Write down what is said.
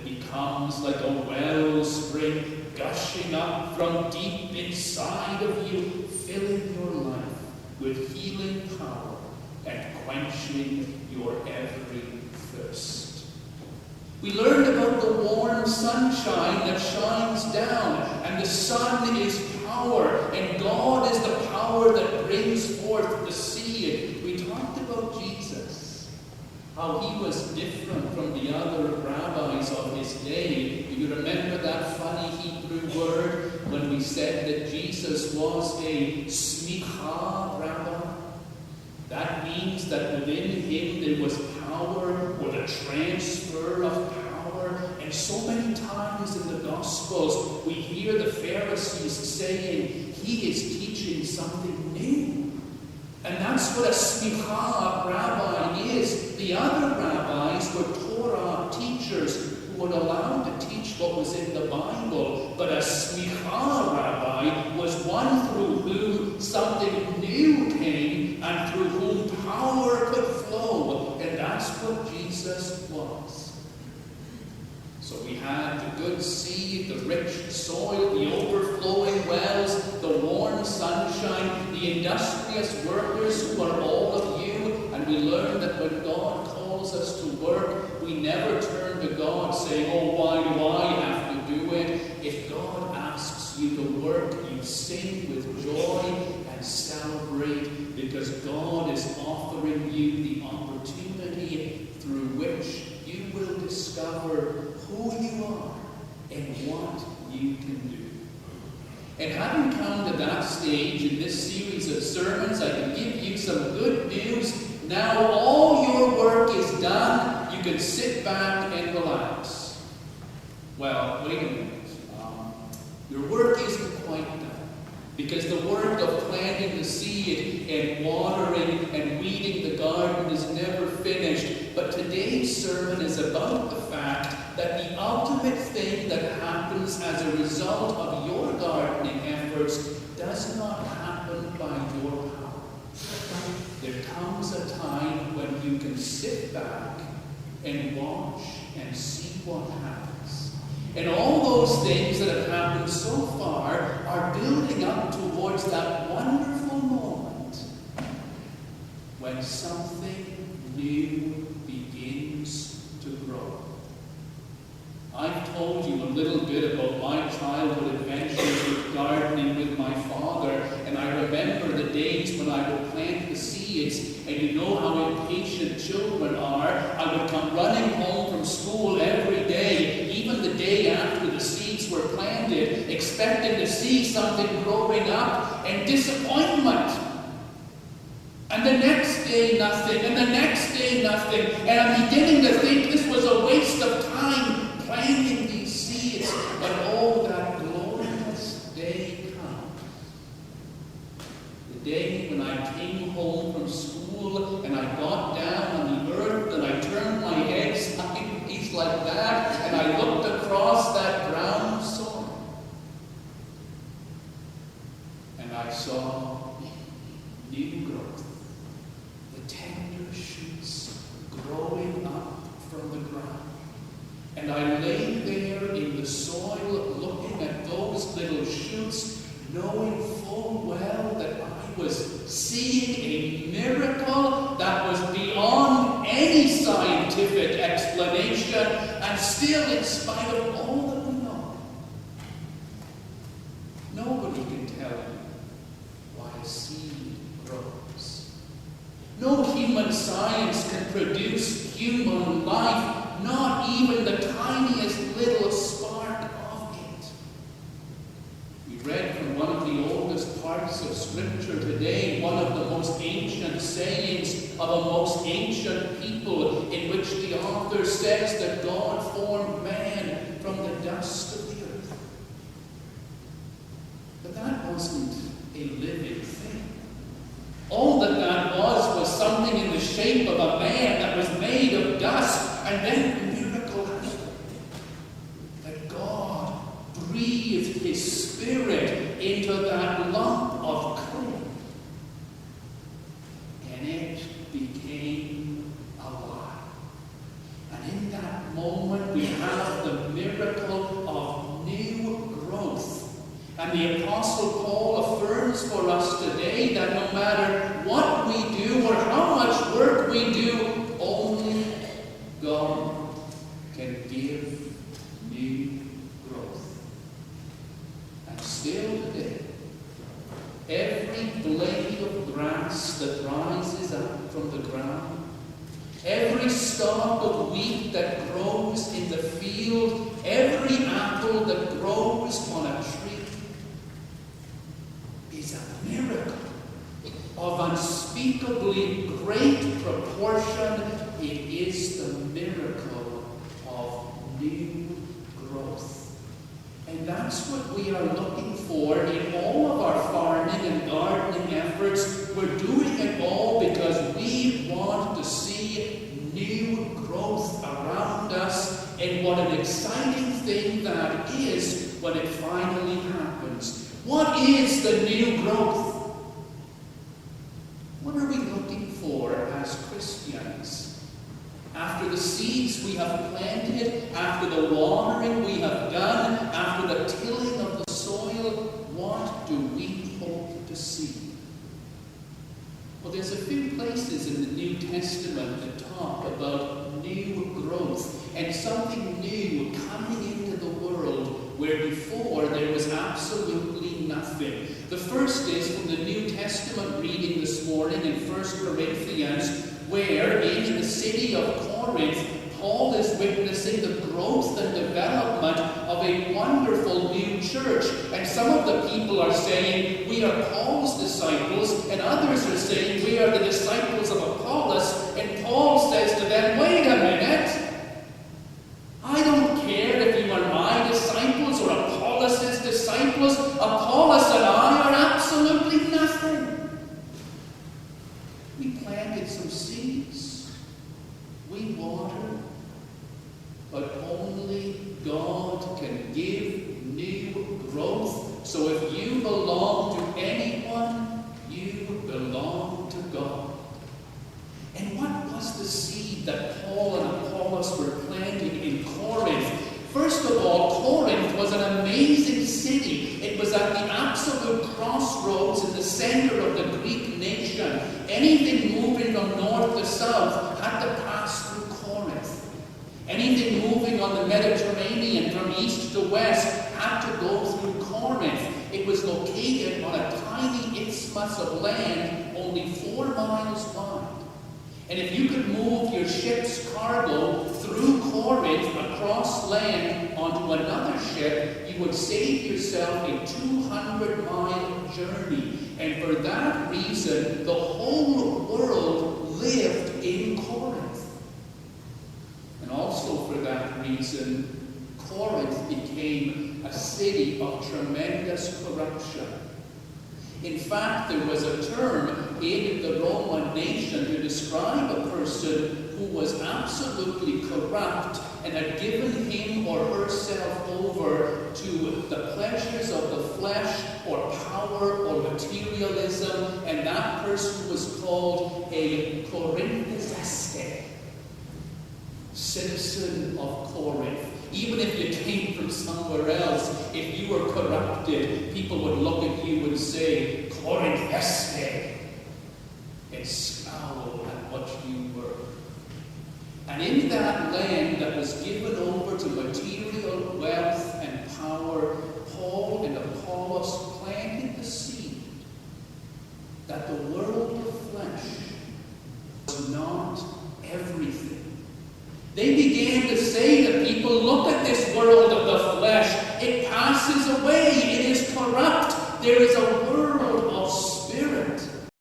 becomes like a wellspring gushing up from deep inside of you, filling your life with healing power and quenching your every thirst. We learned about the warm sunshine that shines down, and the sun is power, and God is the power that brings forth the seed. We talked about Jesus, how he was different from the other rabbis of his day. Do you remember that funny Hebrew word when we said that Jesus was a smicha rabbi? That means that within him there was power, or the transfer of power. And so many times in the Gospels we hear the Pharisees saying, he is teaching something new. And that's what a smicha rabbi is. The other rabbis were Torah teachers who were allowed to teach what was in the Bible. But a smicha rabbi was one through whom something new came and through whom power could flow. And that's what Jesus was. So we had the good seed, the rich soil, the overflowing wells, the warm sunshine, the industrious workers who are all of you. And we learned that when God calls us to work, we never turn to God saying, oh, why do I have to do it? If God asks you to work, you sing with joy and celebrate, because God is offering you the opportunity through which you will discover who you are and what you can do. And having come to that stage in this series of sermons, I can give you some good news. Now all your work is done. You can sit back and relax. Well, wait a minute. Your work isn't quite done. Because the work of planting the seed and watering and weeding the garden is never finished. But today's sermon is about the fact that the ultimate thing that happens as a result of your gardening efforts does not happen by your power. There comes a time when you can sit back and watch and see what happens. And all those things that have happened so far are building up towards that wonderful moment when something new begins to grow. I've told you a little bit about my childhood adventures with gardening with my father, and I remember the days when I would plant the seeds, and you know how impatient children are. I would come running home from school every day, even the day after the seeds were planted, expecting to see something growing up, and disappointment. And the next day, nothing, and the next day, nothing, and I'm beginning to think this was a waste of time planting these seeds. But oh, that glorious day comes. The day when I came home from school and I got down on the earth and I turned my head sideways like that and I looked across that brown soil and I saw new growth. The tender shoots growing up from the ground. And I lay there in the soil looking at those little shoots, knowing full well that I was seeing a miracle that was beyond any scientific explanation, and still, in spite of all that we know, nobody can tell you why a seed grows. No human science can produce human life, not even the tiniest little spark of it. We read from one of the oldest parts of Scripture today, one of the most ancient sayings of a most ancient people, in which the author says that God formed man from the dust of the earth. But that wasn't a living thing. All that was something in the shape of a man that was made of dust. And then a miracle happened. That God breathed his Spirit into that lump of clay. And it became alive. And in that moment we have the miracle of new growth. And the Apostle Paul affirms for us today that no matter what we do or how much work we do, only God can give new growth. And still today, every blade of grass that rises up from the ground, every stalk of wheat that grows in the field, every apple that grows on a tree is a miracle of unspeakably great proportion. It is the miracle of new growth. And that's what we are looking for in all of our farming and gardening efforts. We're doing it all because we want to see new growth around us. And what an exciting thing that is when it finally happens. What is the new growth? What are we looking for as Christians? After the seeds we have planted, after the watering we have done, after the tilling of the soil, what do we hope to see? Well, there's a few places in the New Testament that talk about new growth and something new coming into the world where before there was absolutely nothing. The first is from the New Testament reading this morning in 1 Corinthians, where in the city of Corinth, Paul is witnessing the growth and development of a wonderful new church. And some of the people are saying, we are Paul's disciples, and others are saying, we are the disciples of Apollos. And Paul says to them, wait a minute. I don't care if you are my disciples or Apollos' disciples. Apollos and I are absolutely nothing. We planted some seeds. We watered. But only God can give new growth. So if you belong to anyone, you belong to God. And what was the seed that Paul and Apollos were planting in Corinth? First of all, Corinth was an amazing city. It was at the absolute crossroads in the center of the Greek nation. Anything moving from north to south had to pass through Corinth. Anything moving on the Mediterranean from east to west had to go through Corinth. It was located on a tiny isthmus of land only 4 miles wide. And if you could move your ship's cargo through Corinth across land onto another ship, you would save yourself a 200-mile journey. And for that reason, the whole world lived in Corinth. And also for that reason, Corinth became a city of tremendous corruption. In fact, there was a term in the Roman nation to describe a person who was absolutely corrupt and had given him or herself over to the pleasures of the flesh or power or materialism, and that person was called a Corinthese, citizen of Corinth. Even if you came from somewhere else, if you were corrupted, people would look at you and say, Corinthese, and scowl at what you were. And in that land that was given over to material wealth and power, Paul and Apollos planted the seed that the world of flesh was not everything. They began to say to people, look at this world of the flesh. It passes away. It is corrupt. There is a world